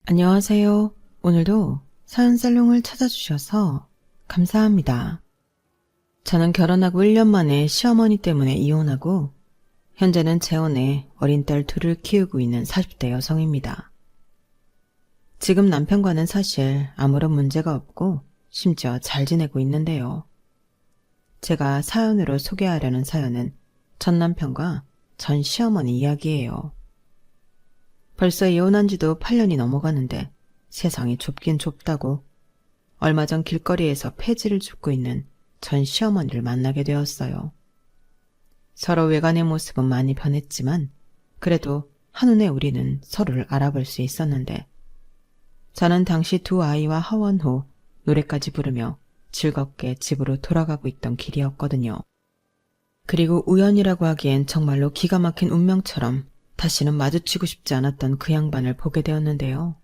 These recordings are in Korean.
안녕하세요. 오늘도 사연살롱을 찾아주셔서 감사합니다. 저는 결혼하고 1년 만에 시어머니 때문에 이혼하고 현재는 재혼해 어린 딸 둘을 키우고 있는 40대 여성입니다. 지금 남편과는 사실 아무런 문제가 없고 심지어 잘 지내고 있는데요. 제가 사연으로 소개하려는 사연은 전 남편과 전 시어머니 이야기예요. 벌써 이혼한 지도 8년이 넘어가는데 세상이 좁긴 좁다고 얼마 전 길거리에서 폐지를 줍고 있는 전 시어머니를 만나게 되었어요. 서로 외관의 모습은 많이 변했지만 그래도 한눈에 우리는 서로를 알아볼 수 있었는데 저는 당시 두 아이와 하원 후 노래까지 부르며 즐겁게 집으로 돌아가고 있던 길이었거든요. 그리고 우연이라고 하기엔 정말로 기가 막힌 운명처럼 다시는 마주치고 싶지 않았던 그 양반을 보게 되었는데요.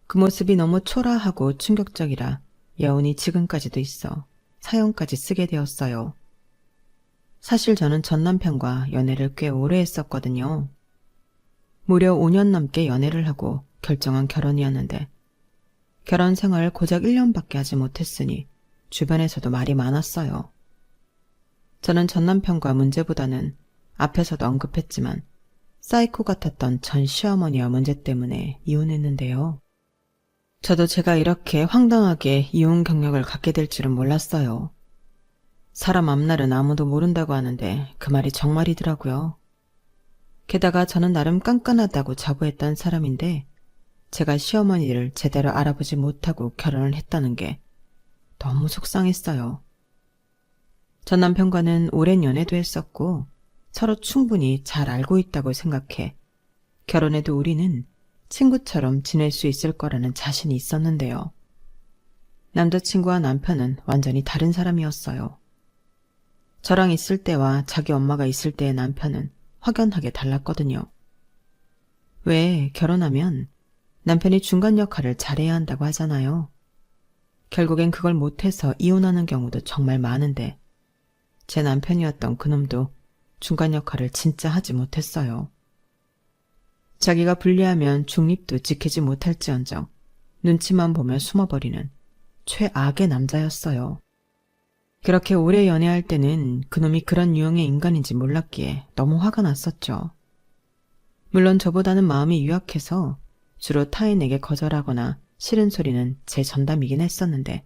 그 모습이 너무 초라하고 충격적이라 여운이 지금까지도 있어 사연까지 쓰게 되었어요. 사실 저는 전 남편과 연애를 꽤 오래 했었거든요. 무려 5년 넘게 연애를 하고 결정한 결혼이었는데 결혼 생활 고작 1년밖에 하지 못했으니 주변에서도 말이 많았어요. 저는 전 남편과 문제보다는 앞에서도 언급했지만 사이코 같았던 전 시어머니와 문제 때문에 이혼했는데요. 저도 제가 이렇게 황당하게 이혼 경력을 갖게 될 줄은 몰랐어요. 사람 앞날은 아무도 모른다고 하는데 그 말이 정말이더라고요. 게다가 저는 나름 깐깐하다고 자부했던 사람인데 제가 시어머니를 제대로 알아보지 못하고 결혼을 했다는 게 너무 속상했어요. 전 남편과는 오랜 연애도 했었고 서로 충분히 잘 알고 있다고 생각해 결혼해도 우리는 친구처럼 지낼 수 있을 거라는 자신이 있었는데요. 남자친구와 남편은 완전히 다른 사람이었어요. 저랑 있을 때와 자기 엄마가 있을 때의 남편은 확연하게 달랐거든요. 왜 결혼하면 남편이 중간 역할을 잘해야 한다고 하잖아요. 결국엔 그걸 못해서 이혼하는 경우도 정말 많은데 제 남편이었던 그놈도 중간 역할을 진짜 하지 못했어요. 자기가 불리하면 중립도 지키지 못할지언정 눈치만 보며 숨어버리는 최악의 남자였어요. 그렇게 오래 연애할 때는 그놈이 그런 유형의 인간인지 몰랐기에 너무 화가 났었죠. 물론 저보다는 마음이 유약해서 주로 타인에게 거절하거나 싫은 소리는 제 전담이긴 했었는데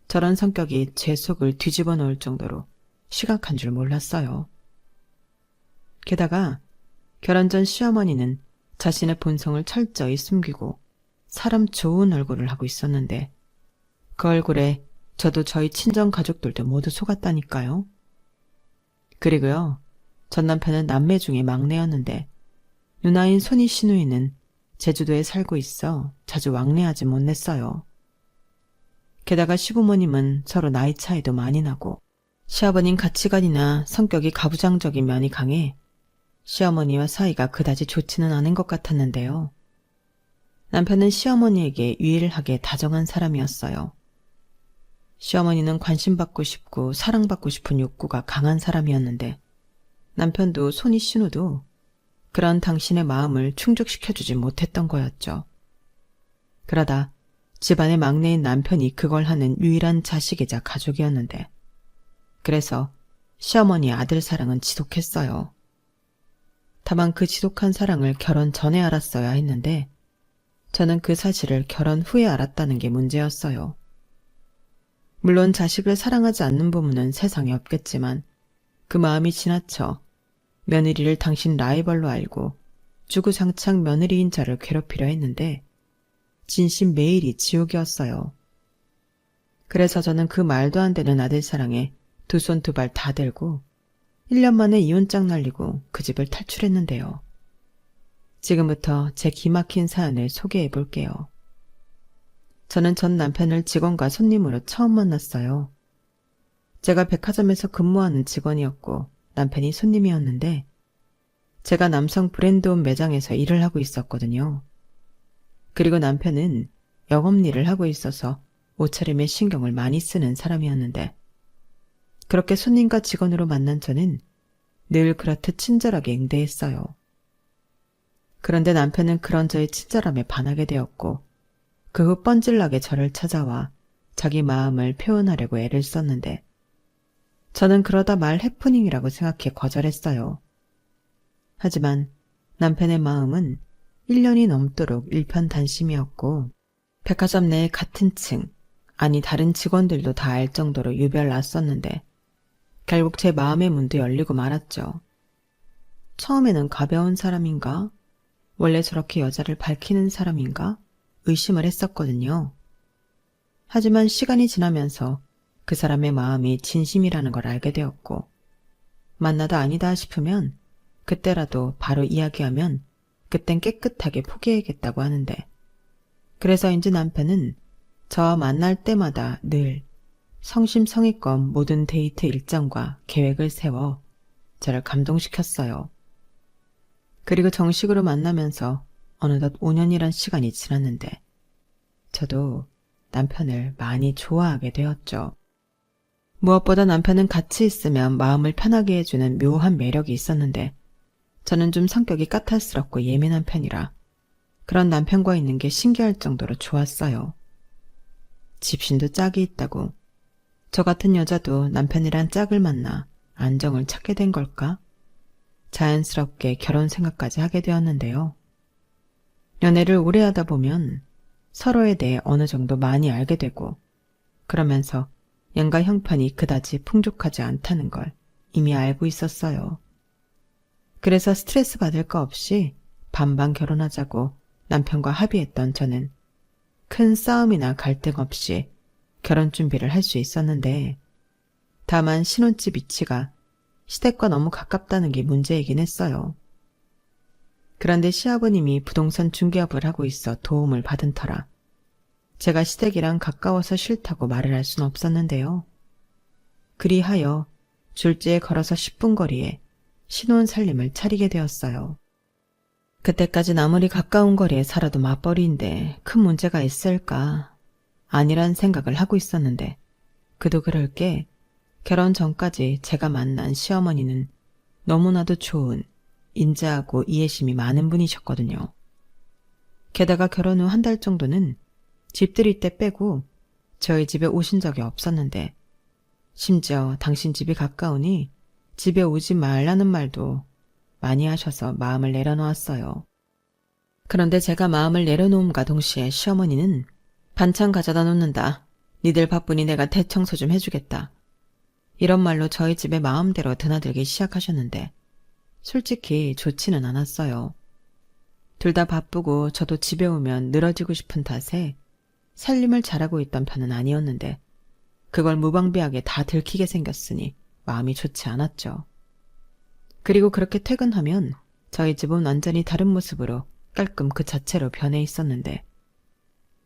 저런 성격이 제 속을 뒤집어 놓을 정도로 심각한 줄 몰랐어요. 게다가 결혼 전 시어머니는 자신의 본성을 철저히 숨기고 사람 좋은 얼굴을 하고 있었는데 그 얼굴에 저도 저희 친정 가족들도 모두 속았다니까요. 그리고요, 전 남편은 남매 중에 막내였는데 누나인 손이 시누이는 제주도에 살고 있어 자주 왕래하지 못했어요. 게다가 시부모님은 서로 나이 차이도 많이 나고 시아버님 가치관이나 성격이 가부장적인 면이 강해 시어머니와 사이가 그다지 좋지는 않은 것 같았는데요. 남편은 시어머니에게 유일하게 다정한 사람이었어요. 시어머니는 관심받고 싶고 사랑받고 싶은 욕구가 강한 사람이었는데 남편도 손이 신우도 그런 당신의 마음을 충족시켜주지 못했던 거였죠. 그러다 집안의 막내인 남편이 그걸 하는 유일한 자식이자 가족이었는데 그래서 시어머니의 아들 사랑은 지독했어요. 다만 그 지독한 사랑을 결혼 전에 알았어야 했는데 저는 그 사실을 결혼 후에 알았다는 게 문제였어요. 물론 자식을 사랑하지 않는 부모는 세상에 없겠지만 그 마음이 지나쳐 며느리를 당신 라이벌로 알고 주구장창 며느리인 저를 괴롭히려 했는데 진심 매일이 지옥이었어요. 그래서 저는 그 말도 안 되는 아들 사랑에 두 손 두 발 다 들고 1년 만에 이혼장 날리고 그 집을 탈출했는데요. 지금부터 제 기막힌 사연을 소개해 볼게요. 저는 전 남편을 직원과 손님으로 처음 만났어요. 제가 백화점에서 근무하는 직원이었고 남편이 손님이었는데 제가 남성 브랜드옷 매장에서 일을 하고 있었거든요. 그리고 남편은 영업일을 하고 있어서 옷차림에 신경을 많이 쓰는 사람이었는데 그렇게 손님과 직원으로 만난 저는 늘 그렇듯 친절하게 응대했어요. 그런데 남편은 그런 저의 친절함에 반하게 되었고 그 후 뻔질나게 저를 찾아와 자기 마음을 표현하려고 애를 썼는데 저는 그러다 말 해프닝이라고 생각해 거절했어요. 하지만 남편의 마음은 1년이 넘도록 일편단심이었고 백화점 내 같은 층, 아니 다른 직원들도 다 알 정도로 유별났었는데 결국 제 마음의 문도 열리고 말았죠. 처음에는 가벼운 사람인가? 원래 저렇게 여자를 밝히는 사람인가? 의심을 했었거든요. 하지만 시간이 지나면서 그 사람의 마음이 진심이라는 걸 알게 되었고 만나다 아니다 싶으면 그때라도 바로 이야기하면 그땐 깨끗하게 포기해야겠다고 하는데 그래서인지 남편은 저와 만날 때마다 늘 성심성의껏 모든 데이트 일정과 계획을 세워 저를 감동시켰어요. 그리고 정식으로 만나면서 어느덧 5년이란 시간이 지났는데 저도 남편을 많이 좋아하게 되었죠. 무엇보다 남편은 같이 있으면 마음을 편하게 해주는 묘한 매력이 있었는데 저는 좀 성격이 까탈스럽고 예민한 편이라 그런 남편과 있는 게 신기할 정도로 좋았어요. 집신도 짝이 있다고. 저 같은 여자도 남편이란 짝을 만나 안정을 찾게 된 걸까? 자연스럽게 결혼 생각까지 하게 되었는데요. 연애를 오래 하다 보면 서로에 대해 어느 정도 많이 알게 되고 그러면서 양가 형편이 그다지 풍족하지 않다는 걸 이미 알고 있었어요. 그래서 스트레스 받을 거 없이 반반 결혼하자고 남편과 합의했던 저는 큰 싸움이나 갈등 없이 결혼 준비를 할 수 있었는데 다만 신혼집 위치가 시댁과 너무 가깝다는 게 문제이긴 했어요. 그런데 시아버님이 부동산 중개업을 하고 있어 도움을 받은 터라 제가 시댁이랑 가까워서 싫다고 말을 할 순 없었는데요. 그리하여 줄지에 걸어서 10분 거리에 신혼 살림을 차리게 되었어요. 그때까진 아무리 가까운 거리에 살아도 맞벌이인데 큰 문제가 있을까 아니란 생각을 하고 있었는데 그도 그럴 게 결혼 전까지 제가 만난 시어머니는 너무나도 좋은 인자하고 이해심이 많은 분이셨거든요. 게다가 결혼 후 한 달 정도는 집들이 때 빼고 저희 집에 오신 적이 없었는데 심지어 당신 집이 가까우니 집에 오지 말라는 말도 많이 하셔서 마음을 내려놓았어요. 그런데 제가 마음을 내려놓음과 동시에 시어머니는 반찬 가져다 놓는다. 니들 바쁘니 내가 대청소 좀 해주겠다. 이런 말로 저희 집에 마음대로 드나들기 시작하셨는데 솔직히 좋지는 않았어요. 둘 다 바쁘고 저도 집에 오면 늘어지고 싶은 탓에 살림을 잘하고 있던 편은 아니었는데 그걸 무방비하게 다 들키게 생겼으니 마음이 좋지 않았죠. 그리고 그렇게 퇴근하면 저희 집은 완전히 다른 모습으로 깔끔 그 자체로 변해 있었는데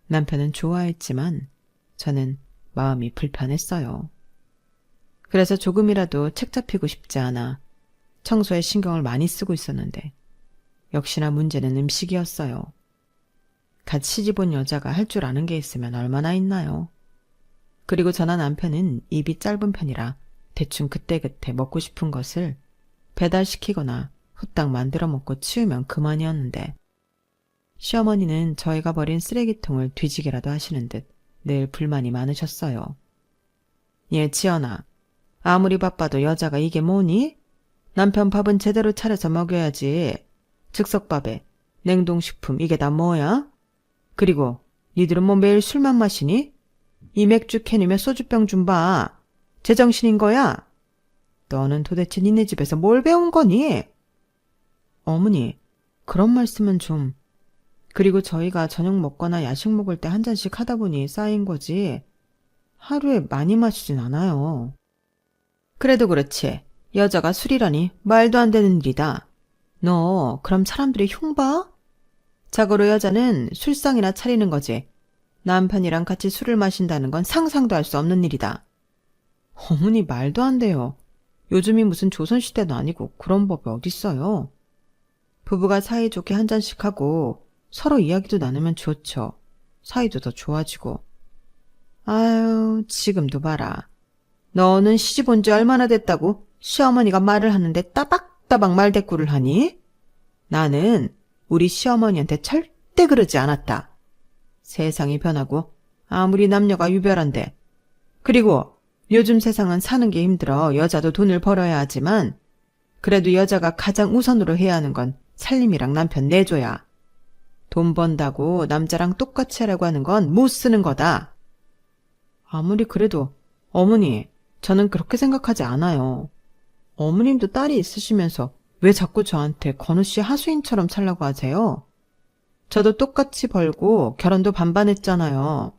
남편은 좋아했지만 저는 마음이 불편했어요. 그래서 조금이라도 책 잡히고 싶지 않아 청소에 신경을 많이 쓰고 있었는데 역시나 문제는 음식이었어요. 갓 시집 온 여자가 할 줄 아는 게 있으면 얼마나 있나요? 그리고 저나 남편은 입이 짧은 편이라 대충 그때그때 먹고 싶은 것을 배달시키거나 후딱 만들어 먹고 치우면 그만이었는데 시어머니는 저희가 버린 쓰레기통을 뒤지기라도 하시는 듯 늘 불만이 많으셨어요. 예, 지연아. 아무리 바빠도 여자가 이게 뭐니? 남편 밥은 제대로 차려서 먹여야지. 즉석밥에 냉동식품 이게 다 뭐야? 그리고 니들은 뭐 매일 술만 마시니? 이 맥주 캔이며 소주병 좀 봐. 제정신인 거야? 너는 도대체 니네 집에서 뭘 배운 거니? 어머니, 그런 말씀은 좀... 그리고 저희가 저녁 먹거나 야식 먹을 때 한 잔씩 하다 보니 쌓인 거지. 하루에 많이 마시진 않아요. 그래도 그렇지. 여자가 술이라니 말도 안 되는 일이다. 너 그럼 사람들이 흉 봐? 자고로 여자는 술상이나 차리는 거지. 남편이랑 같이 술을 마신다는 건 상상도 할 수 없는 일이다. 어머니 말도 안 돼요. 요즘이 무슨 조선시대도 아니고 그런 법이 어딨어요. 부부가 사이좋게 한 잔씩 하고 서로 이야기도 나누면 좋죠. 사이도 더 좋아지고. 아유, 지금도 봐라. 너는 시집 온 지 얼마나 됐다고 시어머니가 말을 하는데 따박따박 말대꾸를 하니? 나는 우리 시어머니한테 절대 그러지 않았다. 세상이 변하고 아무리 남녀가 유별한데, 그리고 요즘 세상은 사는 게 힘들어 여자도 돈을 벌어야 하지만 그래도 여자가 가장 우선으로 해야 하는 건 살림이랑 남편 내줘야. 돈 번다고 남자랑 똑같이 하라고 하는 건 못 쓰는 거다. 아무리 그래도 어머니, 저는 그렇게 생각하지 않아요. 어머님도 딸이 있으시면서 왜 자꾸 저한테 건우 씨 하수인처럼 살라고 하세요? 저도 똑같이 벌고 결혼도 반반 했잖아요.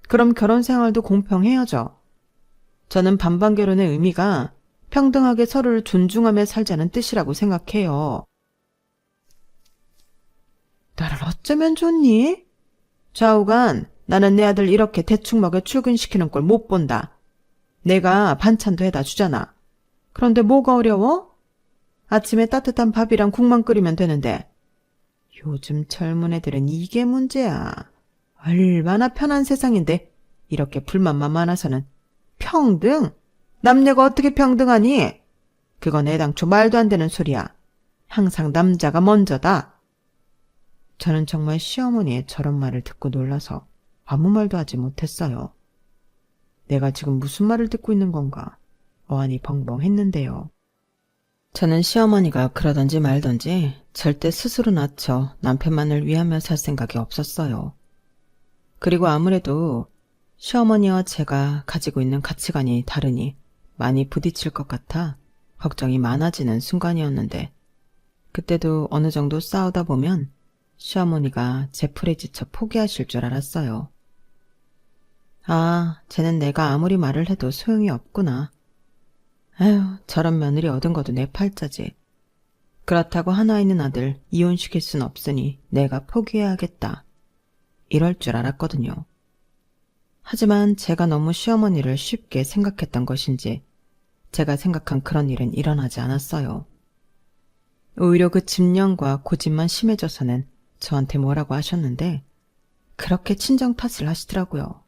그럼 결혼 생활도 공평해야죠. 저는 반반 결혼의 의미가 평등하게 서로를 존중하며 살자는 뜻이라고 생각해요. 나를 어쩌면 좋니? 좌우간 나는 내 아들 이렇게 대충 먹여 출근시키는 꼴 못 본다. 내가 반찬도 해다 주잖아. 그런데 뭐가 어려워? 아침에 따뜻한 밥이랑 국만 끓이면 되는데. 요즘 젊은 애들은 이게 문제야. 얼마나 편한 세상인데 이렇게 불만만 많아서는. 평등? 남녀가 어떻게 평등하니? 그건 애당초 말도 안 되는 소리야. 항상 남자가 먼저다. 저는 정말 시어머니의 저런 말을 듣고 놀라서 아무 말도 하지 못했어요. 내가 지금 무슨 말을 듣고 있는 건가? 어안이 벙벙했는데요. 저는 시어머니가 그러던지 말던지 절대 스스로 낮춰 남편만을 위하며 살 생각이 없었어요. 그리고 아무래도 시어머니와 제가 가지고 있는 가치관이 다르니 많이 부딪힐 것 같아 걱정이 많아지는 순간이었는데, 그때도 어느 정도 싸우다 보면 시어머니가 제 풀에 지쳐 포기하실 줄 알았어요. 아, 쟤는 내가 아무리 말을 해도 소용이 없구나. 에휴, 저런 며느리 얻은 것도 내 팔자지. 그렇다고 하나 있는 아들 이혼시킬 순 없으니 내가 포기해야겠다. 이럴 줄 알았거든요. 하지만 제가 너무 시어머니를 쉽게 생각했던 것인지 제가 생각한 그런 일은 일어나지 않았어요. 오히려 그 집념과 고집만 심해져서는 저한테 뭐라고 하셨는데 그렇게 친정 탓을 하시더라고요.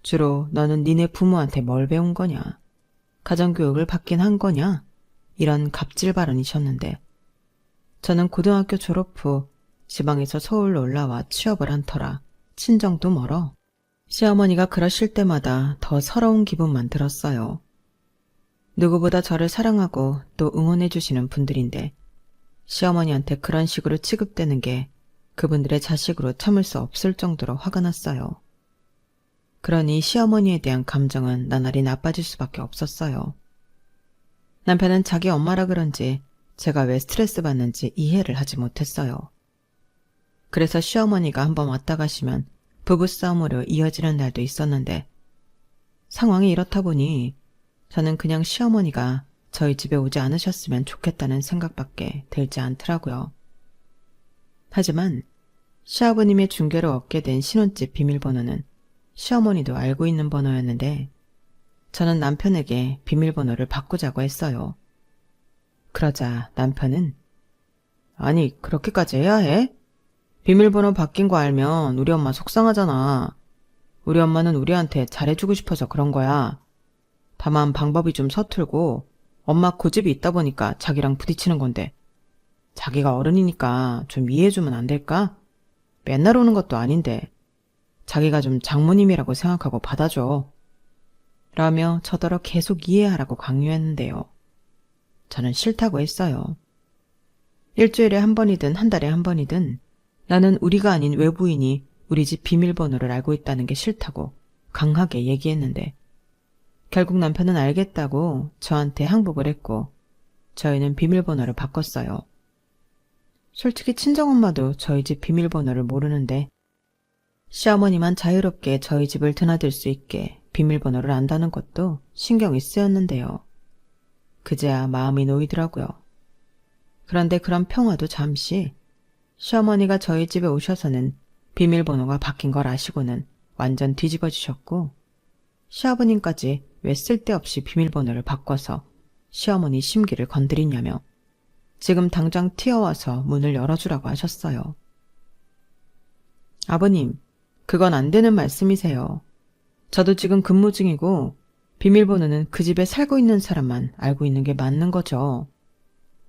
주로 너는 니네 부모한테 뭘 배운 거냐? 가정교육을 받긴 한 거냐? 이런 갑질 발언이셨는데, 저는 고등학교 졸업 후 지방에서 서울로 올라와 취업을 한 터라 친정도 멀어 시어머니가 그러실 때마다 더 서러운 기분만 들었어요. 누구보다 저를 사랑하고 또 응원해 주시는 분들인데 시어머니한테 그런 식으로 취급되는 게 그분들의 자식으로 참을 수 없을 정도로 화가 났어요. 그러니 시어머니에 대한 감정은 나날이 나빠질 수밖에 없었어요. 남편은 자기 엄마라 그런지 제가 왜 스트레스 받는지 이해를 하지 못했어요. 그래서 시어머니가 한번 왔다 가시면 부부싸움으로 이어지는 날도 있었는데, 상황이 이렇다 보니 저는 그냥 시어머니가 저희 집에 오지 않으셨으면 좋겠다는 생각밖에 들지 않더라고요. 하지만 시아버님의 중개로 얻게 된 신혼집 비밀번호는 시어머니도 알고 있는 번호였는데 저는 남편에게 비밀번호를 바꾸자고 했어요. 그러자 남편은 아니 그렇게까지 해야 해? 비밀번호 바뀐 거 알면 우리 엄마 속상하잖아. 우리 엄마는 우리한테 잘해주고 싶어서 그런 거야. 다만 방법이 좀 서툴고 엄마 고집이 있다 보니까 자기랑 부딪히는 건데 자기가 어른이니까 좀 이해해주면 안 될까? 맨날 오는 것도 아닌데 자기가 좀 장모님이라고 생각하고 받아줘. 라며 저더러 계속 이해하라고 강요했는데요. 저는 싫다고 했어요. 일주일에 한 번이든 한 달에 한 번이든 나는 우리가 아닌 외부인이 우리 집 비밀번호를 알고 있다는 게 싫다고 강하게 얘기했는데 결국 남편은 알겠다고 저한테 항복을 했고 저희는 비밀번호를 바꿨어요. 솔직히 친정엄마도 저희 집 비밀번호를 모르는데 시어머니만 자유롭게 저희 집을 드나들 수 있게 비밀번호를 안다는 것도 신경이 쓰였는데요. 그제야 마음이 놓이더라고요. 그런데 그런 평화도 잠시 시어머니가 저희 집에 오셔서는 비밀번호가 바뀐 걸 아시고는 완전 뒤집어지셨고 시아버님까지 왜 쓸데없이 비밀번호를 바꿔서 시어머니 심기를 건드리냐며 지금 당장 튀어와서 문을 열어주라고 하셨어요. 아버님, 그건 안 되는 말씀이세요. 저도 지금 근무 중이고 비밀번호는 그 집에 살고 있는 사람만 알고 있는 게 맞는 거죠.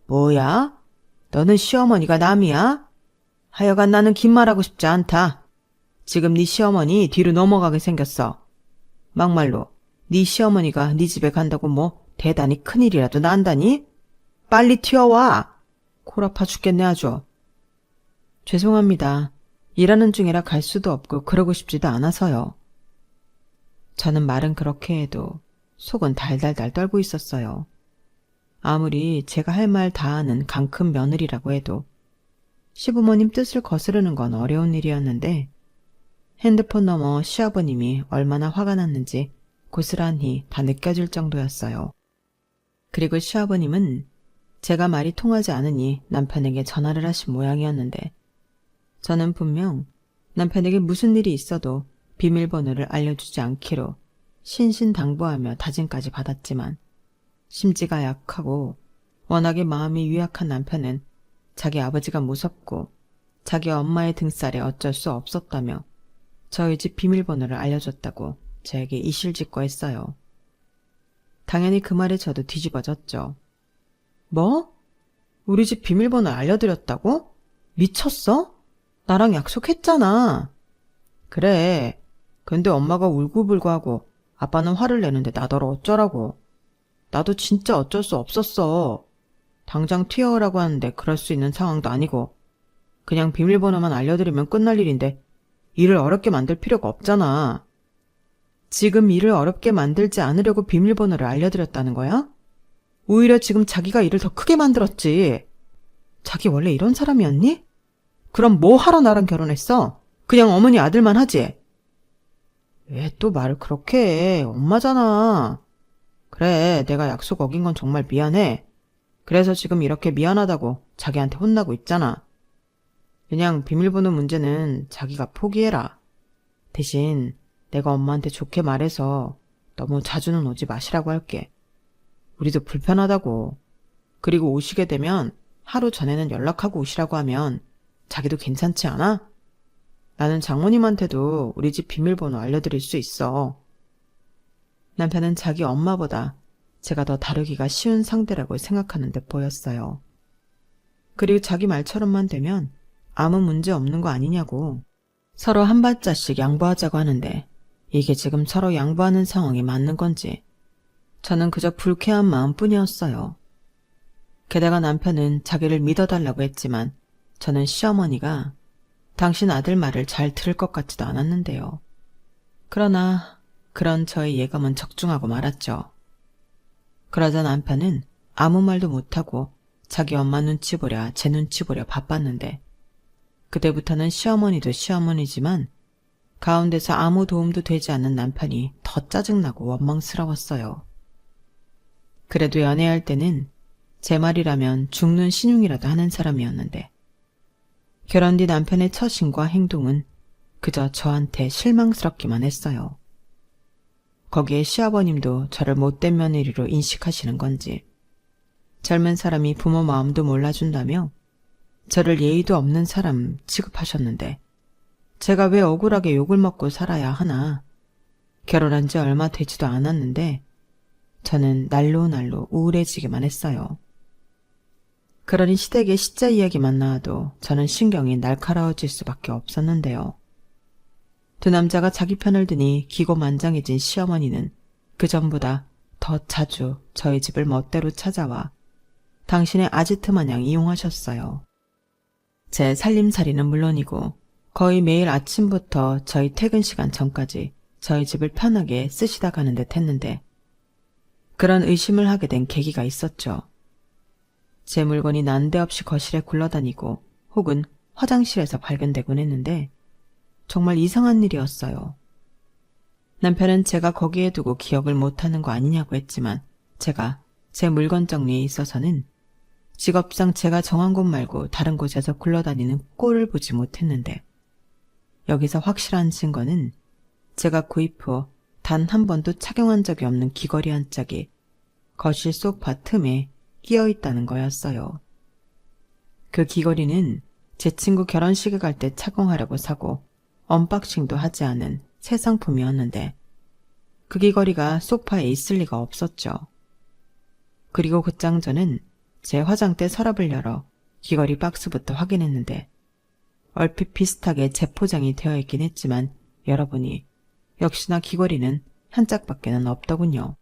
뭐야? 너는 시어머니가 남이야? 하여간 나는 긴 말하고 싶지 않다. 지금 네 시어머니 뒤로 넘어가게 생겼어. 막말로 네 시어머니가 네 집에 간다고 뭐 대단히 큰일이라도 난다니? 빨리 튀어와. 골 아파 죽겠네 아주. 죄송합니다. 일하는 중이라 갈 수도 없고 그러고 싶지도 않아서요. 저는 말은 그렇게 해도 속은 달달달 떨고 있었어요. 아무리 제가 할 말 다 하는 강큰 며느리라고 해도 시부모님 뜻을 거스르는 건 어려운 일이었는데 핸드폰 너머 시아버님이 얼마나 화가 났는지 고스란히 다 느껴질 정도였어요. 그리고 시아버님은 제가 말이 통하지 않으니 남편에게 전화를 하신 모양이었는데 저는 분명 남편에게 무슨 일이 있어도 비밀번호를 알려주지 않기로 신신당부하며 다짐까지 받았지만 심지가 약하고 워낙에 마음이 유약한 남편은 자기 아버지가 무섭고 자기 엄마의 등살에 어쩔 수 없었다며 저희 집 비밀번호를 알려줬다고 저에게 이실직고했어요. 당연히 그 말에 저도 뒤집어졌죠. 뭐? 우리 집 비밀번호 알려드렸다고? 미쳤어? 나랑 약속했잖아. 그래. 근데 엄마가 울고불고하고 아빠는 화를 내는데 나더러 어쩌라고. 나도 진짜 어쩔 수 없었어. 당장 튀어오라고 하는데 그럴 수 있는 상황도 아니고 그냥 비밀번호만 알려드리면 끝날 일인데 일을 어렵게 만들 필요가 없잖아. 지금 일을 어렵게 만들지 않으려고 비밀번호를 알려드렸다는 거야? 오히려 지금 자기가 일을 더 크게 만들었지. 자기 원래 이런 사람이었니? 그럼 뭐 하러 나랑 결혼했어? 그냥 어머니 아들만 하지? 왜 또 말을 그렇게 해? 엄마잖아. 그래, 내가 약속 어긴 건 정말 미안해. 그래서 지금 이렇게 미안하다고 자기한테 혼나고 있잖아. 그냥 비밀번호 문제는 자기가 포기해라. 대신 내가 엄마한테 좋게 말해서 너무 자주는 오지 마시라고 할게. 우리도 불편하다고. 그리고 오시게 되면 하루 전에는 연락하고 오시라고 하면 자기도 괜찮지 않아? 나는 장모님한테도 우리 집 비밀번호 알려드릴 수 있어. 남편은 자기 엄마보다 제가 더 다루기가 쉬운 상대라고 생각하는 데 보였어요. 그리고 자기 말처럼만 되면 아무 문제 없는 거 아니냐고. 서로 한 발자씩 양보하자고 하는데 이게 지금 서로 양보하는 상황이 맞는 건지 저는 그저 불쾌한 마음뿐이었어요. 게다가 남편은 자기를 믿어달라고 했지만 저는 시어머니가 당신 아들 말을 잘 들을 것 같지도 않았는데요. 그러나 그런 저의 예감은 적중하고 말았죠. 그러자 남편은 아무 말도 못하고 자기 엄마 눈치 보랴 제 눈치 보랴 바빴는데 그때부터는 시어머니도 시어머니지만 가운데서 아무 도움도 되지 않는 남편이 더 짜증나고 원망스러웠어요. 그래도 연애할 때는 제 말이라면 죽는 신용이라도 하는 사람이었는데 결혼 뒤 남편의 처신과 행동은 그저 저한테 실망스럽기만 했어요. 거기에 시아버님도 저를 못된 며느리로 인식하시는 건지 젊은 사람이 부모 마음도 몰라준다며 저를 예의도 없는 사람 취급하셨는데 제가 왜 억울하게 욕을 먹고 살아야 하나. 결혼한 지 얼마 되지도 않았는데 저는 날로 날로 우울해지기만 했어요. 그러니 시댁의 시자 이야기만 나와도 저는 신경이 날카로워질 수밖에 없었는데요. 두 남자가 자기 편을 드니 기고만장해진 시어머니는 그전보다 더 자주 저희 집을 멋대로 찾아와 당신의 아지트 마냥 이용하셨어요. 제 살림살이는 물론이고 거의 매일 아침부터 저희 퇴근 시간 전까지 저희 집을 편하게 쓰시다 가는 듯 했는데 그런 의심을 하게 된 계기가 있었죠. 제 물건이 난데없이 거실에 굴러다니고 혹은 화장실에서 발견되곤 했는데 정말 이상한 일이었어요. 남편은 제가 거기에 두고 기억을 못하는 거 아니냐고 했지만 제가 제 물건 정리에 있어서는 직업상 제가 정한 곳 말고 다른 곳에서 굴러다니는 꼴을 보지 못했는데 여기서 확실한 증거는 제가 구입 후 단 한 번도 착용한 적이 없는 귀걸이 한 짝이 거실 소파 틈에 끼어 있다는 거였어요. 그 귀걸이는 제 친구 결혼식에 갈 때 착용하려고 사고 언박싱도 하지 않은 새 상품이었는데 그 귀걸이가 소파에 있을 리가 없었죠. 그리고 그 장전은 제 화장대 서랍을 열어 귀걸이 박스부터 확인했는데 얼핏 비슷하게 재포장이 되어 있긴 했지만 열어보니 역시나 귀걸이는 한 짝밖에는 없더군요.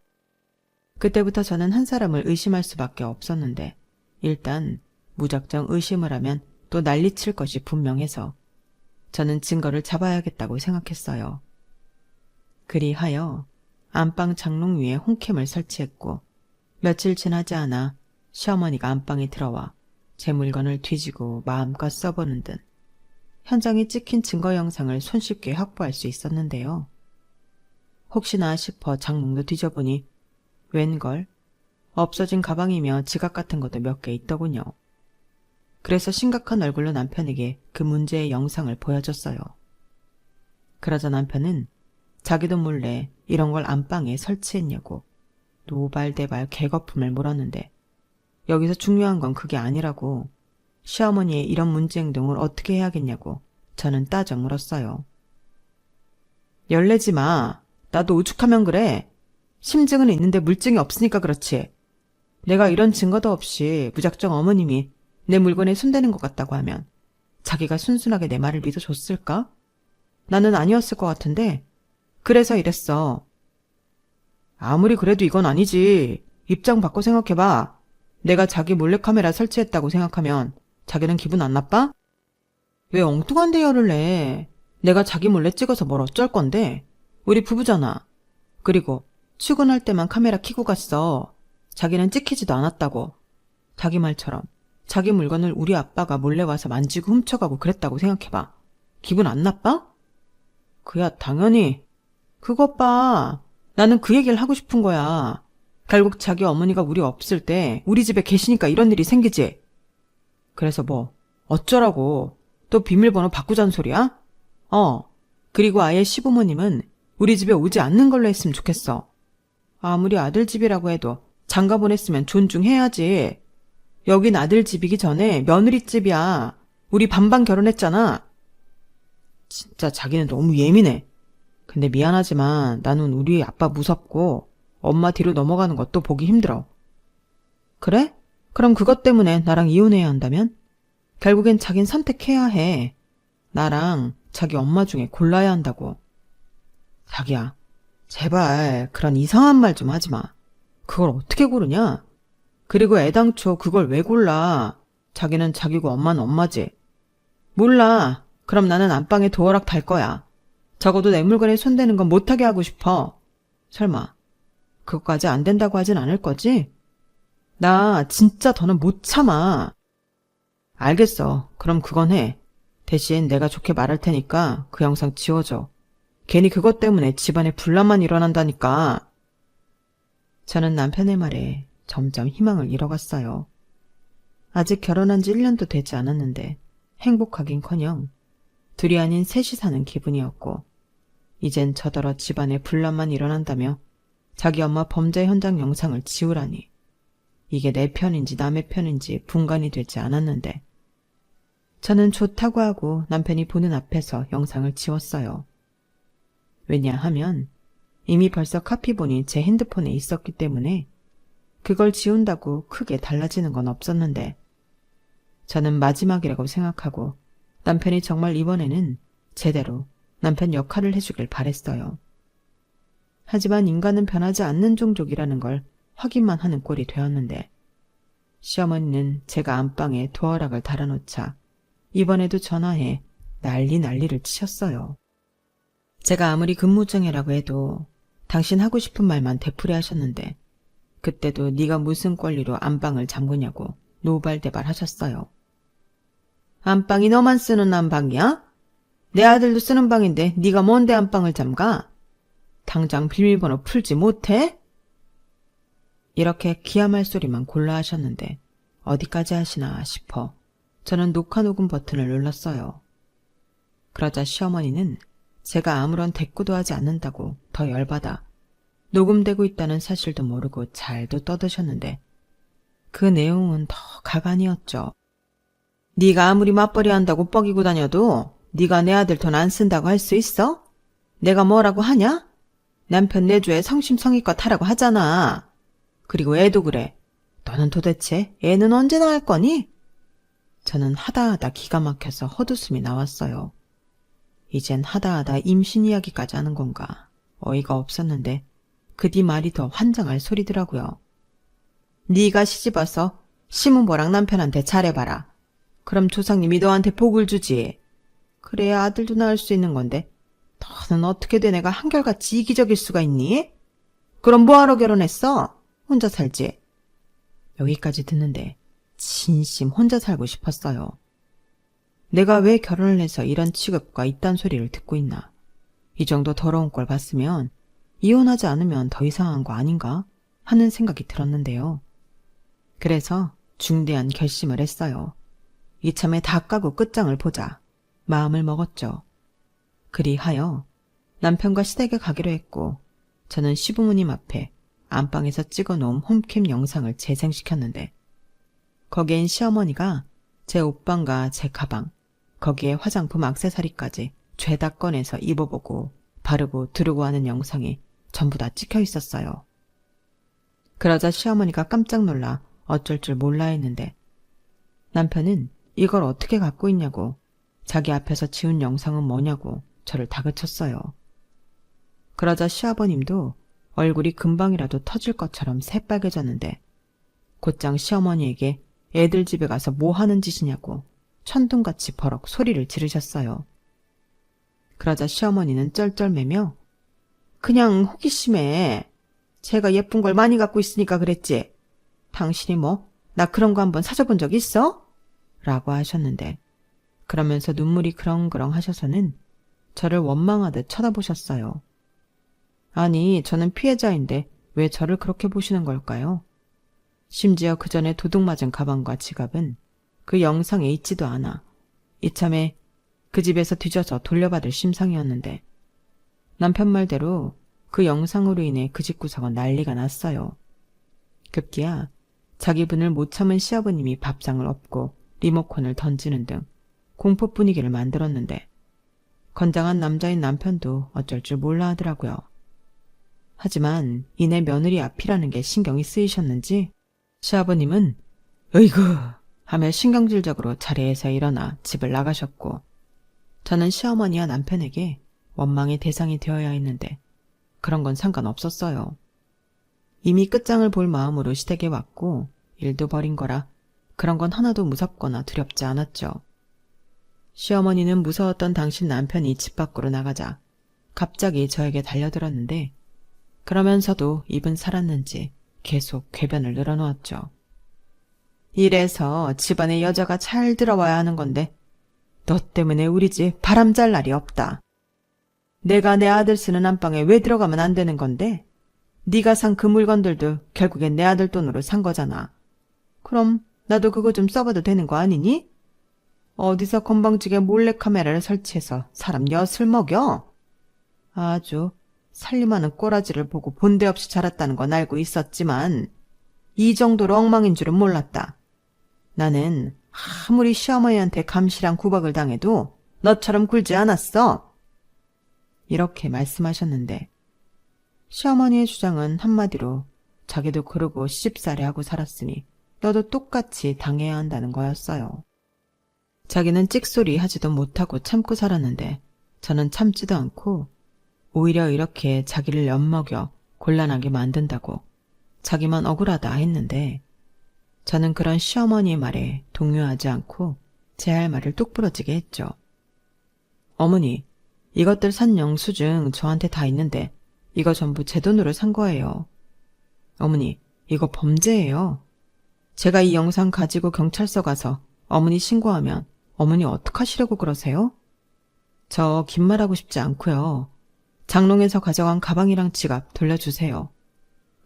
그때부터 저는 한 사람을 의심할 수밖에 없었는데 일단 무작정 의심을 하면 또 난리칠 것이 분명해서 저는 증거를 잡아야겠다고 생각했어요. 그리하여 안방 장롱 위에 홈캠을 설치했고 며칠 지나지 않아 시어머니가 안방에 들어와 제 물건을 뒤지고 마음껏 써보는 듯 현장에 찍힌 증거 영상을 손쉽게 확보할 수 있었는데요. 혹시나 싶어 장롱도 뒤져보니 웬걸 없어진 가방이며 지갑 같은 것도 몇 개 있더군요. 그래서 심각한 얼굴로 남편에게 그 문제의 영상을 보여줬어요. 그러자 남편은 자기도 몰래 이런 걸 안방에 설치했냐고 노발대발 개거품을 물었는데 여기서 중요한 건 그게 아니라고 시어머니의 이런 문제 행동을 어떻게 해야겠냐고 저는 따져 물었어요. 열내지 마. 나도 오죽하면 그래. 심증은 있는데 물증이 없으니까 그렇지. 내가 이런 증거도 없이 무작정 어머님이 내 물건에 손대는 것 같다고 하면 자기가 순순하게 내 말을 믿어줬을까? 나는 아니었을 것 같은데 그래서 이랬어. 아무리 그래도 이건 아니지. 입장 바꿔 생각해봐. 내가 자기 몰래카메라 설치했다고 생각하면 자기는 기분 안 나빠? 왜 엉뚱한 대열을 내. 내가 자기 몰래 찍어서 뭘 어쩔 건데. 우리 부부잖아. 그리고 출근할 때만 카메라 켜고 갔어. 자기는 찍히지도 않았다고. 자기 말처럼 자기 물건을 우리 아빠가 몰래 와서 만지고 훔쳐가고 그랬다고 생각해봐. 기분 안 나빠? 그야 당연히. 그것 봐. 나는 그 얘기를 하고 싶은 거야. 결국 자기 어머니가 우리 없을 때 우리 집에 계시니까 이런 일이 생기지. 그래서 뭐 어쩌라고. 또 비밀번호 바꾸자는 소리야? 그리고 아예 시부모님은 우리 집에 오지 않는 걸로 했으면 좋겠어. 아무리 아들 집이라고 해도 장가 보냈으면 존중해야지. 여긴 아들 집이기 전에 며느리 집이야. 우리 반반 결혼했잖아. 진짜 자기는 너무 예민해. 근데 미안하지만 나는 우리 아빠 무섭고 엄마 뒤로 넘어가는 것도 보기 힘들어. 그래? 그럼 그것 때문에 나랑 이혼해야 한다면? 결국엔 자긴 선택해야 해. 나랑 자기 엄마 중에 골라야 한다고. 자기야, 제발 그런 이상한 말 좀 하지 마. 그걸 어떻게 고르냐? 그리고 애당초 그걸 왜 골라? 자기는 자기고 엄마는 엄마지. 몰라. 그럼 나는 안방에 도어락 달 거야. 적어도 내 물건에 손대는 건 못하게 하고 싶어. 설마 그것까지 안 된다고 하진 않을 거지? 나 진짜 더는 못 참아. 알겠어. 그럼 그건 해. 대신 내가 좋게 말할 테니까 그 영상 지워줘. 괜히 그것 때문에 집안에 분란만 일어난다니까. 저는 남편의 말에 점점 희망을 잃어갔어요. 아직 결혼한 지 1년도 되지 않았는데 행복하긴커녕 둘이 아닌 셋이 사는 기분이었고 이젠 저더러 집안에 분란만 일어난다며 자기 엄마 범죄 현장 영상을 지우라니 이게 내 편인지 남의 편인지 분간이 되지 않았는데 저는 좋다고 하고 남편이 보는 앞에서 영상을 지웠어요. 왜냐하면 이미 벌써 카피본이 제 핸드폰에 있었기 때문에 그걸 지운다고 크게 달라지는 건 없었는데 저는 마지막이라고 생각하고 남편이 정말 이번에는 제대로 남편 역할을 해주길 바랬어요. 하지만 인간은 변하지 않는 종족이라는 걸 확인만 하는 꼴이 되었는데 시어머니는 제가 안방에 도어락을 달아놓자 이번에도 전화해 난리를 치셨어요. 제가 아무리 근무증이라고 해도 당신 하고 싶은 말만 되풀이 하셨는데 그때도 네가 무슨 권리로 안방을 잠그냐고 노발대발 하셨어요. 안방이 너만 쓰는 안방이야? 내 아들도 쓰는 방인데 네가 뭔데 안방을 잠가? 당장 비밀번호 풀지 못해? 이렇게 기함할 소리만 골라 하셨는데 어디까지 하시나 싶어 저는 녹화 녹음 버튼을 눌렀어요. 그러자 시어머니는 제가 아무런 대꾸도 하지 않는다고 더 열받아 녹음되고 있다는 사실도 모르고 잘도 떠드셨는데 그 내용은 더 가관이었죠. 네가 아무리 맞벌이 한다고 뻐기고 다녀도 네가 내 아들 돈 안 쓴다고 할 수 있어? 내가 뭐라고 하냐? 남편 내조에 성심성의껏 하라고 하잖아. 그리고 애도 그래. 너는 도대체 애는 언제 낳을 거니? 저는 하다하다 기가 막혀서 헛웃음이 나왔어요. 이젠 하다하다 임신 이야기까지 하는 건가. 어이가 없었는데 그 뒤 말이 더 환장할 소리더라고요. 네가 시집와서 시문보랑 남편한테 잘해봐라. 그럼 조상님이 너한테 복을 주지. 그래야 아들도 낳을 수 있는 건데 너는 어떻게 된 애가 한결같이 이기적일 수가 있니? 그럼 뭐하러 결혼했어? 혼자 살지. 여기까지 듣는데 진심 혼자 살고 싶었어요. 내가 왜 결혼을 해서 이런 취급과 이딴 소리를 듣고 있나. 이 정도 더러운 꼴 봤으면 이혼하지 않으면 더 이상한 거 아닌가 하는 생각이 들었는데요. 그래서 중대한 결심을 했어요. 이참에 다 까고 끝장을 보자 마음을 먹었죠. 그리하여 남편과 시댁에 가기로 했고 저는 시부모님 앞에 안방에서 찍어놓은 홈캠 영상을 재생시켰는데 거기엔 시어머니가 제 옷방과 제 가방, 거기에 화장품 액세서리까지 죄다 꺼내서 입어보고 바르고 두르고 하는 영상이 전부 다 찍혀 있었어요. 그러자 시어머니가 깜짝 놀라 어쩔 줄 몰라 했는데 남편은 이걸 어떻게 갖고 있냐고 자기 앞에서 지운 영상은 뭐냐고 저를 다그쳤어요. 그러자 시아버님도 얼굴이 금방이라도 터질 것처럼 새빨개졌는데 곧장 시어머니에게 애들 집에 가서 뭐 하는 짓이냐고 천둥같이 버럭 소리를 지르셨어요. 그러자 시어머니는 쩔쩔매며 그냥 호기심에 제가 예쁜 걸 많이 갖고 있으니까 그랬지. 당신이 뭐 나 그런 거 한번 사줘본 적 있어? 라고 하셨는데 그러면서 눈물이 그렁그렁 하셔서는 저를 원망하듯 쳐다보셨어요. 아니, 저는 피해자인데 왜 저를 그렇게 보시는 걸까요? 심지어 그 전에 도둑 맞은 가방과 지갑은 그 영상에 있지도 않아 이참에 그 집에서 뒤져서 돌려받을 심상이었는데 남편 말대로 그 영상으로 인해 그 집구석은 난리가 났어요. 급기야 자기 분을 못 참은 시아버님이 밥상을 엎고 리모컨을 던지는 등 공포 분위기를 만들었는데 건장한 남자인 남편도 어쩔 줄 몰라 하더라고요. 하지만 이내 며느리 앞이라는 게 신경이 쓰이셨는지 시아버님은 으이구 하며 신경질적으로 자리에서 일어나 집을 나가셨고 저는 시어머니와 남편에게 원망의 대상이 되어야 했는데 그런 건 상관없었어요. 이미 끝장을 볼 마음으로 시댁에 왔고 일도 벌인 거라 그런 건 하나도 무섭거나 두렵지 않았죠. 시어머니는 무서웠던 당신 남편이 집 밖으로 나가자 갑자기 저에게 달려들었는데 그러면서도 입은 살았는지 계속 궤변을 늘어놓았죠. 이래서 집안에 여자가 잘 들어와야 하는 건데 너 때문에 우리 집 바람 잘 날이 없다. 내가 내 아들 쓰는 안방에 왜 들어가면 안 되는 건데 네가 산 그 물건들도 결국엔 내 아들 돈으로 산 거잖아. 그럼 나도 그거 좀 써봐도 되는 거 아니니? 어디서 건방지게 몰래카메라를 설치해서 사람 엿을 먹여? 아주 살림하는 꼬라지를 보고 본데 없이 자랐다는 건 알고 있었지만 이 정도로 엉망인 줄은 몰랐다. 나는 아무리 시어머니한테 감시랑 구박을 당해도 너처럼 굴지 않았어. 이렇게 말씀하셨는데 시어머니의 주장은 한마디로 자기도 그러고 시집살이 하고 살았으니 너도 똑같이 당해야 한다는 거였어요. 자기는 찍소리 하지도 못하고 참고 살았는데 저는 참지도 않고 오히려 이렇게 자기를 엿먹여 곤란하게 만든다고 자기만 억울하다 했는데 저는 그런 시어머니의 말에 동요하지 않고 제 할 말을 뚝 부러지게 했죠. 어머니, 이것들 산 영수증 저한테 다 있는데 이거 전부 제 돈으로 산 거예요. 어머니, 이거 범죄예요. 제가 이 영상 가지고 경찰서 가서 어머니 신고하면 어머니 어떡하시려고 그러세요? 저 긴 말하고 싶지 않고요. 장롱에서 가져간 가방이랑 지갑 돌려주세요.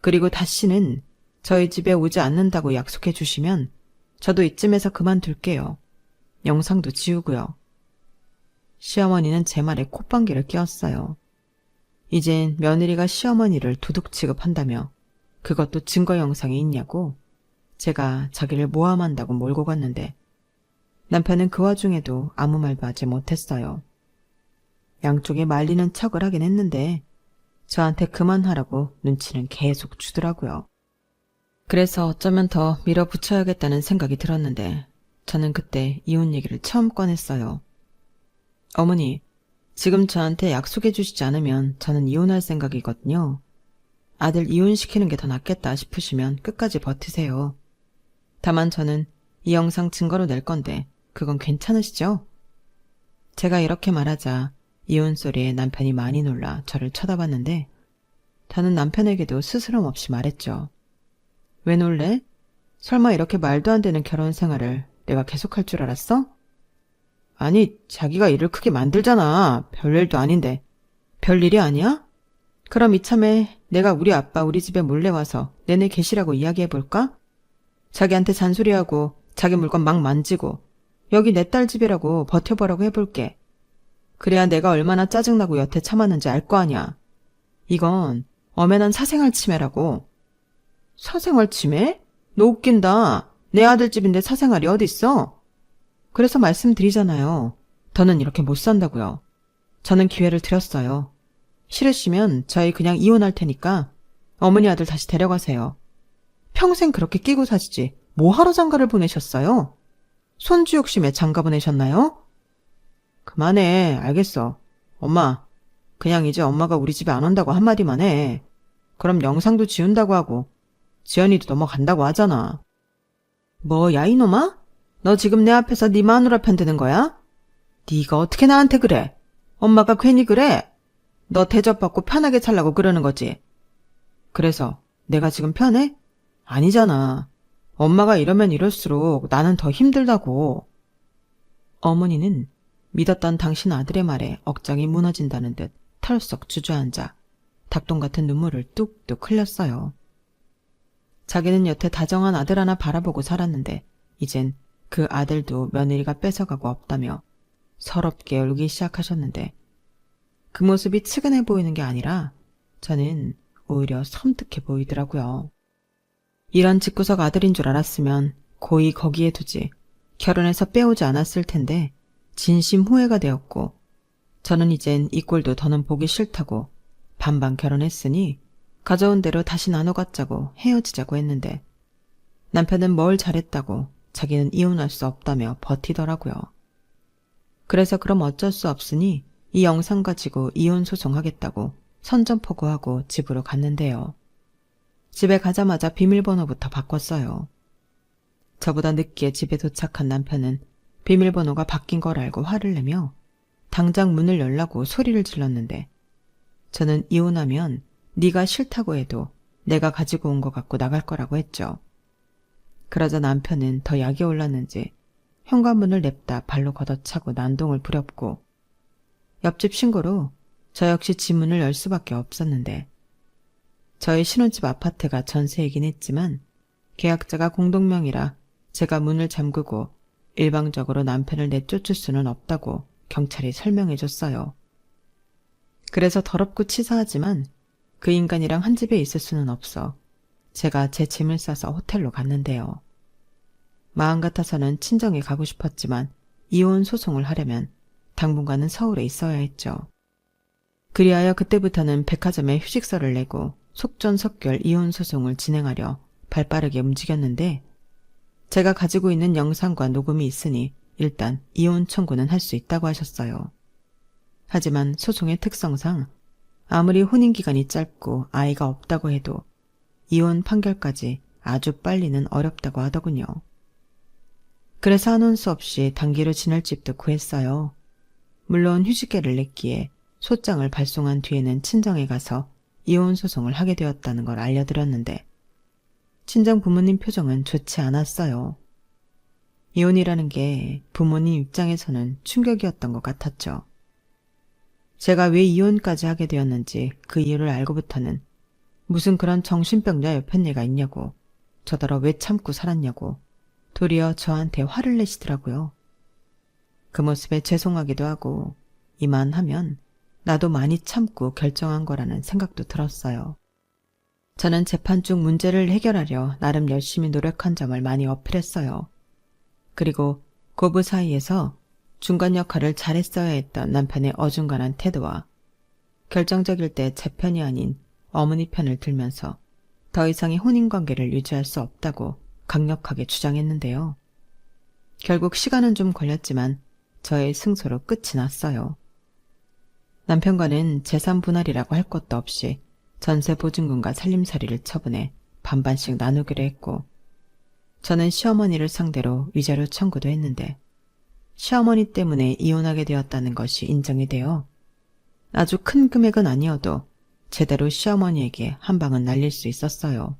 그리고 다시는 저희 집에 오지 않는다고 약속해 주시면 저도 이쯤에서 그만둘게요. 영상도 지우고요. 시어머니는 제 말에 콧방귀를 뀌었어요. 이젠 며느리가 시어머니를 도둑 취급한다며 그것도 증거 영상이 있냐고 제가 자기를 모함한다고 몰고 갔는데 남편은 그 와중에도 아무 말도 하지 못했어요. 양쪽에 말리는 척을 하긴 했는데 저한테 그만하라고 눈치는 계속 주더라고요. 그래서 어쩌면 더 밀어붙여야겠다는 생각이 들었는데 저는 그때 이혼 얘기를 처음 꺼냈어요. 어머니, 지금 저한테 약속해 주시지 않으면 저는 이혼할 생각이거든요. 아들 이혼시키는 게 더 낫겠다 싶으시면 끝까지 버티세요. 다만 저는 이 영상 증거로 낼 건데 그건 괜찮으시죠? 제가 이렇게 말하자 이혼 소리에 남편이 많이 놀라 저를 쳐다봤는데 저는 남편에게도 스스럼 없이 말했죠. 왜 놀래? 설마 이렇게 말도 안 되는 결혼 생활을 내가 계속할 줄 알았어? 아니, 자기가 일을 크게 만들잖아. 별일도 아닌데. 별일이 아니야? 그럼 이참에 내가 우리 아빠 우리 집에 몰래 와서 내내 계시라고 이야기해볼까? 자기한테 잔소리하고 자기 물건 막 만지고 여기 내 딸 집이라고 버텨보라고 해볼게. 그래야 내가 얼마나 짜증나고 여태 참았는지 알 거 아냐. 이건 엄연한 사생활 침해라고. 사생활 침해? 너 웃긴다. 내 아들 집인데 사생활이 어딨어? 그래서 말씀드리잖아요. 더는 이렇게 못 산다고요. 저는 기회를 드렸어요. 싫으시면 저희 그냥 이혼할 테니까 어머니 아들 다시 데려가세요. 평생 그렇게 끼고 사시지 뭐하러 장가를 보내셨어요? 손주 욕심에 장가 보내셨나요? 그만해. 알겠어. 엄마, 그냥 이제 엄마가 우리 집에 안 온다고 한마디만 해. 그럼 영상도 지운다고 하고 지연이도 넘어간다고 하잖아. 뭐, 야 이놈아? 너 지금 내 앞에서 네 마누라 편드는 거야? 네가 어떻게 나한테 그래? 엄마가 괜히 그래? 너 대접받고 편하게 살라고 그러는 거지. 그래서 내가 지금 편해? 아니잖아. 엄마가 이러면 이럴수록 나는 더 힘들다고. 어머니는 믿었던 당신 아들의 말에 억장이 무너진다는 듯 털썩 주저앉아 닭똥 같은 눈물을 뚝뚝 흘렸어요. 자기는 여태 다정한 아들 하나 바라보고 살았는데 이젠 그 아들도 며느리가 뺏어가고 없다며 서럽게 울기 시작하셨는데 그 모습이 측은해 보이는 게 아니라 저는 오히려 섬뜩해 보이더라고요. 이런 집구석 아들인 줄 알았으면 고이 거기에 두지 결혼해서 빼오지 않았을 텐데 진심 후회가 되었고 저는 이젠 이 꼴도 더는 보기 싫다고 반반 결혼했으니 가져온 대로 다시 나눠 갖자고 헤어지자고 했는데 남편은 뭘 잘했다고 자기는 이혼할 수 없다며 버티더라고요. 그래서 그럼 어쩔 수 없으니 이 영상 가지고 이혼 소송하겠다고 선전포고하고 집으로 갔는데요. 집에 가자마자 비밀번호부터 바꿨어요. 저보다 늦게 집에 도착한 남편은 비밀번호가 바뀐 걸 알고 화를 내며 당장 문을 열라고 소리를 질렀는데 저는 이혼하면 네가 싫다고 해도 내가 가지고 온 것 갖고 나갈 거라고 했죠. 그러자 남편은 더 약이 올랐는지 현관문을 냅다 발로 걷어차고 난동을 부렸고 옆집 신고로 저 역시 집 문을 열 수밖에 없었는데 저희 신혼집 아파트가 전세이긴 했지만 계약자가 공동명의라 제가 문을 잠그고 일방적으로 남편을 내쫓을 수는 없다고 경찰이 설명해줬어요. 그래서 더럽고 치사하지만 그 인간이랑 한 집에 있을 수는 없어 제가 제 짐을 싸서 호텔로 갔는데요. 마음 같아서는 친정에 가고 싶었지만 이혼 소송을 하려면 당분간은 서울에 있어야 했죠. 그리하여 그때부터는 백화점에 휴직서를 내고 속전속결 이혼 소송을 진행하려 발빠르게 움직였는데 제가 가지고 있는 영상과 녹음이 있으니 일단 이혼 청구는 할 수 있다고 하셨어요. 하지만 소송의 특성상 아무리 혼인기간이 짧고 아이가 없다고 해도 이혼 판결까지 아주 빨리는 어렵다고 하더군요. 그래서 한원 수 없이 단기로 지낼 집도 구했어요. 물론 휴직계를 냈기에 소장을 발송한 뒤에는 친정에 가서 이혼 소송을 하게 되었다는 걸 알려드렸는데 친정 부모님 표정은 좋지 않았어요. 이혼이라는 게 부모님 입장에서는 충격이었던 것 같았죠. 제가 왜 이혼까지 하게 되었는지 그 이유를 알고부터는 무슨 그런 정신병자 여편네가 있냐고 저더러 왜 참고 살았냐고 도리어 저한테 화를 내시더라고요. 그 모습에 죄송하기도 하고 이만하면 나도 많이 참고 결정한 거라는 생각도 들었어요. 저는 재판 중 문제를 해결하려 나름 열심히 노력한 점을 많이 어필했어요. 그리고 고부 사이에서 중간 역할을 잘했어야 했던 남편의 어중간한 태도와 결정적일 때 제 편이 아닌 어머니 편을 들면서 더 이상의 혼인관계를 유지할 수 없다고 강력하게 주장했는데요. 결국 시간은 좀 걸렸지만 저의 승소로 끝이 났어요. 남편과는 재산 분할이라고 할 것도 없이 전세 보증금과 살림살이를 처분해 반반씩 나누기로 했고, 저는 시어머니를 상대로 위자료 청구도 했는데 시어머니 때문에 이혼하게 되었다는 것이 인정이 되어 아주 큰 금액은 아니어도 제대로 시어머니에게 한 방은 날릴 수 있었어요.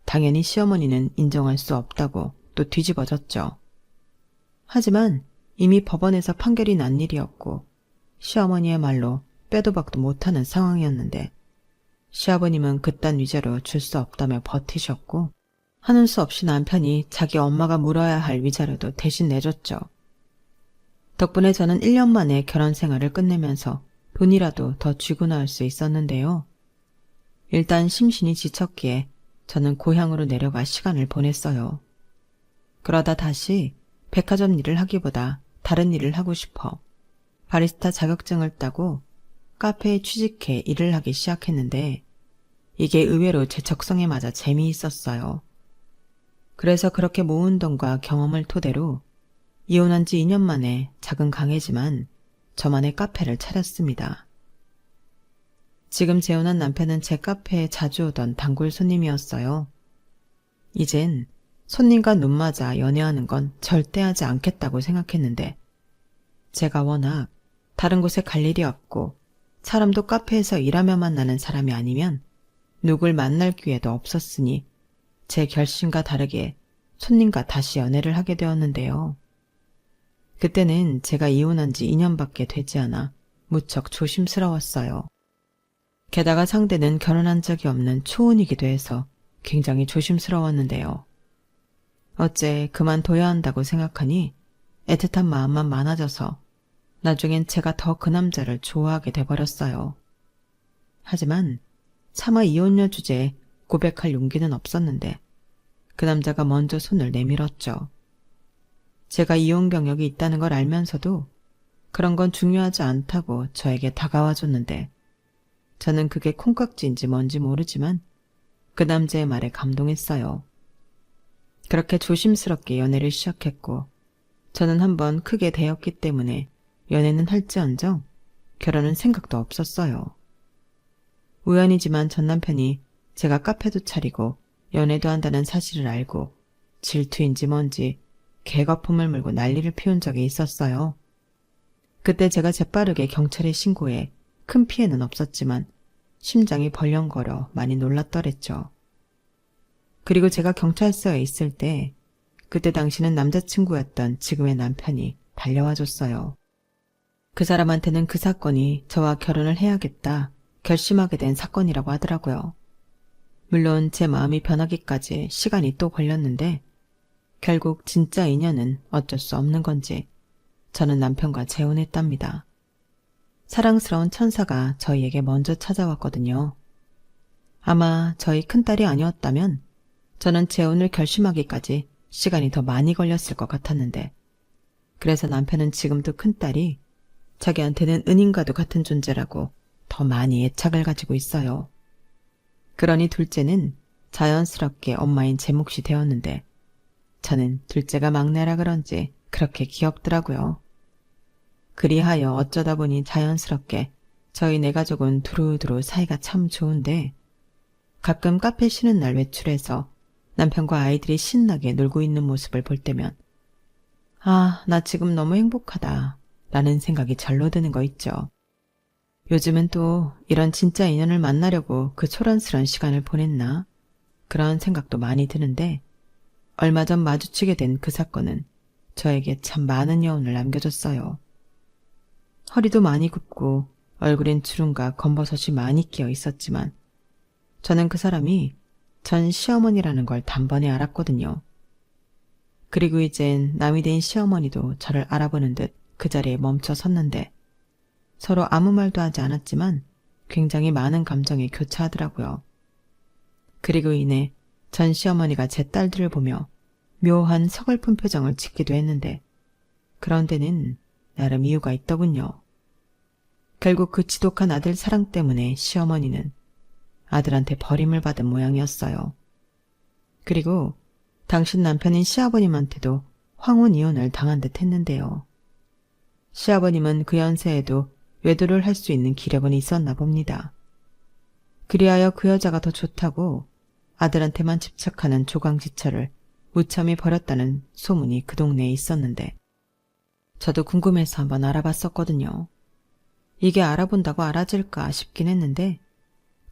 당연히 시어머니는 인정할 수 없다고 또 뒤집어졌죠. 하지만 이미 법원에서 판결이 난 일이었고 시어머니의 말로 빼도 박도 못하는 상황이었는데 시아버님은 그딴 위자료 줄 수 없다며 버티셨고 하는 수 없이 남편이 자기 엄마가 물어야 할 위자료도 대신 내줬죠. 덕분에 저는 1년 만에 결혼 생활을 끝내면서 돈이라도 더 쥐고 나올 수 있었는데요. 일단 심신이 지쳤기에 저는 고향으로 내려가 시간을 보냈어요. 그러다 다시 백화점 일을 하기보다 다른 일을 하고 싶어 바리스타 자격증을 따고 카페에 취직해 일을 하기 시작했는데 이게 의외로 제 적성에 맞아 재미있었어요. 그래서 그렇게 모은 돈과 경험을 토대로 이혼한 지 2년 만에 작은 가게지만 저만의 카페를 차렸습니다. 지금 재혼한 남편은 제 카페에 자주 오던 단골 손님이었어요. 이젠 손님과 눈 맞아 연애하는 건 절대 하지 않겠다고 생각했는데 제가 워낙 다른 곳에 갈 일이 없고 사람도 카페에서 일하며 만나는 사람이 아니면 누굴 만날 기회도 없었으니 제 결심과 다르게 손님과 다시 연애를 하게 되었는데요. 그때는 제가 이혼한 지 2년밖에 되지 않아 무척 조심스러웠어요. 게다가 상대는 결혼한 적이 없는 초혼이기도 해서 굉장히 조심스러웠는데요. 어째 그만둬야 한다고 생각하니 애틋한 마음만 많아져서 나중엔 제가 더 그 남자를 좋아하게 돼버렸어요. 하지만 차마 이혼녀 주제에 고백할 용기는 없었는데 그 남자가 먼저 손을 내밀었죠. 제가 이혼 경력이 있다는 걸 알면서도 그런 건 중요하지 않다고 저에게 다가와줬는데 저는 그게 콩깍지인지 뭔지 모르지만 그 남자의 말에 감동했어요. 그렇게 조심스럽게 연애를 시작했고 저는 한번 크게 대였기 때문에 연애는 할지언정 결혼은 생각도 없었어요. 우연이지만 전 남편이 제가 카페도 차리고 연애도 한다는 사실을 알고 질투인지 뭔지 개거품을 물고 난리를 피운 적이 있었어요. 그때 제가 재빠르게 경찰에 신고해 큰 피해는 없었지만 심장이 벌렁거려 많이 놀랐더랬죠. 그리고 제가 경찰서에 있을 때 그때 당시는 남자친구였던 지금의 남편이 달려와줬어요. 그 사람한테는 그 사건이 저와 결혼을 해야겠다 결심하게 된 사건이라고 하더라고요. 물론 제 마음이 변하기까지 시간이 또 걸렸는데 결국 진짜 인연은 어쩔 수 없는 건지 저는 남편과 재혼했답니다. 사랑스러운 천사가 저희에게 먼저 찾아왔거든요. 아마 저희 큰딸이 아니었다면 저는 재혼을 결심하기까지 시간이 더 많이 걸렸을 것 같았는데 그래서 남편은 지금도 큰딸이 자기한테는 은인과도 같은 존재라고 더 많이 애착을 가지고 있어요. 그러니 둘째는 자연스럽게 엄마인 제 몫이 되었는데 저는 둘째가 막내라 그런지 그렇게 귀엽더라고요. 그리하여 어쩌다 보니 자연스럽게 저희 네 가족은 두루두루 사이가 참 좋은데 가끔 카페 쉬는 날 외출해서 남편과 아이들이 신나게 놀고 있는 모습을 볼 때면 아, 나 지금 너무 행복하다 라는 생각이 절로 드는 거 있죠. 요즘은 또 이런 진짜 인연을 만나려고 그 초란스런 시간을 보냈나? 그런 생각도 많이 드는데 얼마 전 마주치게 된 그 사건은 저에게 참 많은 여운을 남겨줬어요. 허리도 많이 굽고 얼굴엔 주름과 검버섯이 많이 끼어 있었지만 저는 그 사람이 전 시어머니라는 걸 단번에 알았거든요. 그리고 이젠 남이 된 시어머니도 저를 알아보는 듯 그 자리에 멈춰 섰는데 서로 아무 말도 하지 않았지만 굉장히 많은 감정이 교차하더라고요. 그리고 이내 전 시어머니가 제 딸들을 보며 묘한 서글픈 표정을 짓기도 했는데 그런 데는 나름 이유가 있더군요. 결국 그 지독한 아들 사랑 때문에 시어머니는 아들한테 버림을 받은 모양이었어요. 그리고 당신 남편인 시아버님한테도 황혼 이혼을 당한 듯 했는데요. 시아버님은 그 연세에도 외도를 할 수 있는 기력은 있었나 봅니다. 그리하여 그 여자가 더 좋다고 아들한테만 집착하는 조강지처를 무참히 버렸다는 소문이 그 동네에 있었는데 저도 궁금해서 한번 알아봤었거든요. 이게 알아본다고 알아질까 싶긴 했는데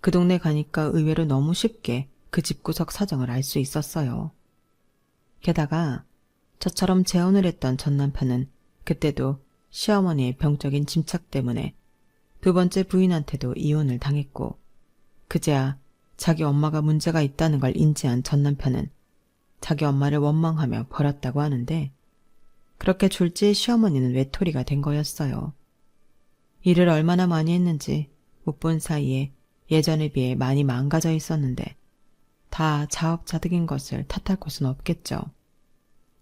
그 동네 가니까 의외로 너무 쉽게 그 집구석 사정을 알 수 있었어요. 게다가 저처럼 재혼을 했던 전 남편은 그때도 시어머니의 병적인 짐착 때문에 두 번째 부인한테도 이혼을 당했고 그제야 자기 엄마가 문제가 있다는 걸 인지한 전 남편은 자기 엄마를 원망하며 버렸다고 하는데 그렇게 졸지의 시어머니는 외톨이가 된 거였어요. 일을 얼마나 많이 했는지 못 본 사이에 예전에 비해 많이 망가져 있었는데 다 자업자득인 것을 탓할 곳은 없겠죠.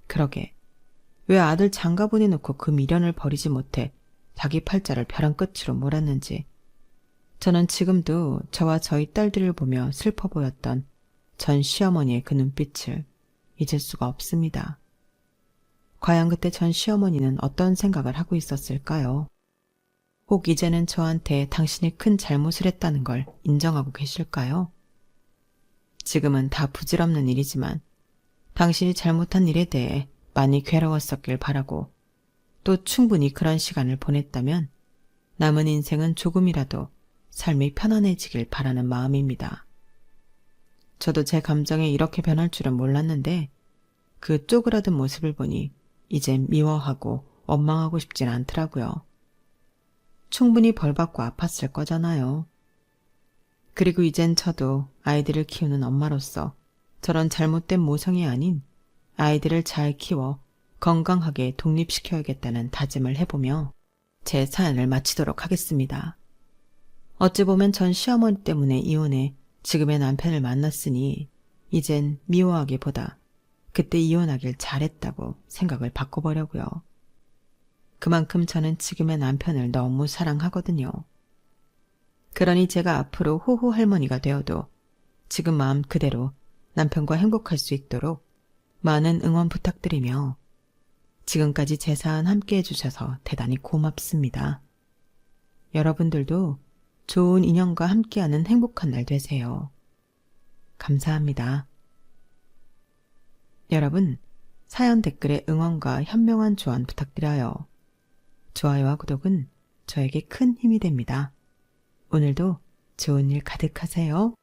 그러게 왜 아들 장가 보내놓고 그 미련을 버리지 못해 자기 팔자를 벼랑 끝으로 몰았는지 저는 지금도 저와 저희 딸들을 보며 슬퍼 보였던 전 시어머니의 그 눈빛을 잊을 수가 없습니다. 과연 그때 전 시어머니는 어떤 생각을 하고 있었을까요? 혹 이제는 저한테 당신이 큰 잘못을 했다는 걸 인정하고 계실까요? 지금은 다 부질없는 일이지만 당신이 잘못한 일에 대해 많이 괴로웠었길 바라고 또 충분히 그런 시간을 보냈다면 남은 인생은 조금이라도 삶이 편안해지길 바라는 마음입니다. 저도 제 감정이 이렇게 변할 줄은 몰랐는데 그 쪼그라든 모습을 보니 이젠 미워하고 원망하고 싶진 않더라고요. 충분히 벌받고 아팠을 거잖아요. 그리고 이젠 저도 아이들을 키우는 엄마로서 저런 잘못된 모성이 아닌 아이들을 잘 키워 건강하게 독립시켜야겠다는 다짐을 해보며 제 사연을 마치도록 하겠습니다. 어찌 보면 전 시어머니 때문에 이혼해 지금의 남편을 만났으니 이젠 미워하기보다 그때 이혼하길 잘했다고 생각을 바꿔보려고요. 그만큼 저는 지금의 남편을 너무 사랑하거든요. 그러니 제가 앞으로 호호 할머니가 되어도 지금 마음 그대로 남편과 행복할 수 있도록 많은 응원 부탁드리며 지금까지 제 사연 함께 해주셔서 대단히 고맙습니다. 여러분들도 좋은 인연과 함께하는 행복한 날 되세요. 감사합니다. 여러분, 사연 댓글에 응원과 현명한 조언 부탁드려요. 좋아요와 구독은 저에게 큰 힘이 됩니다. 오늘도 좋은 일 가득하세요.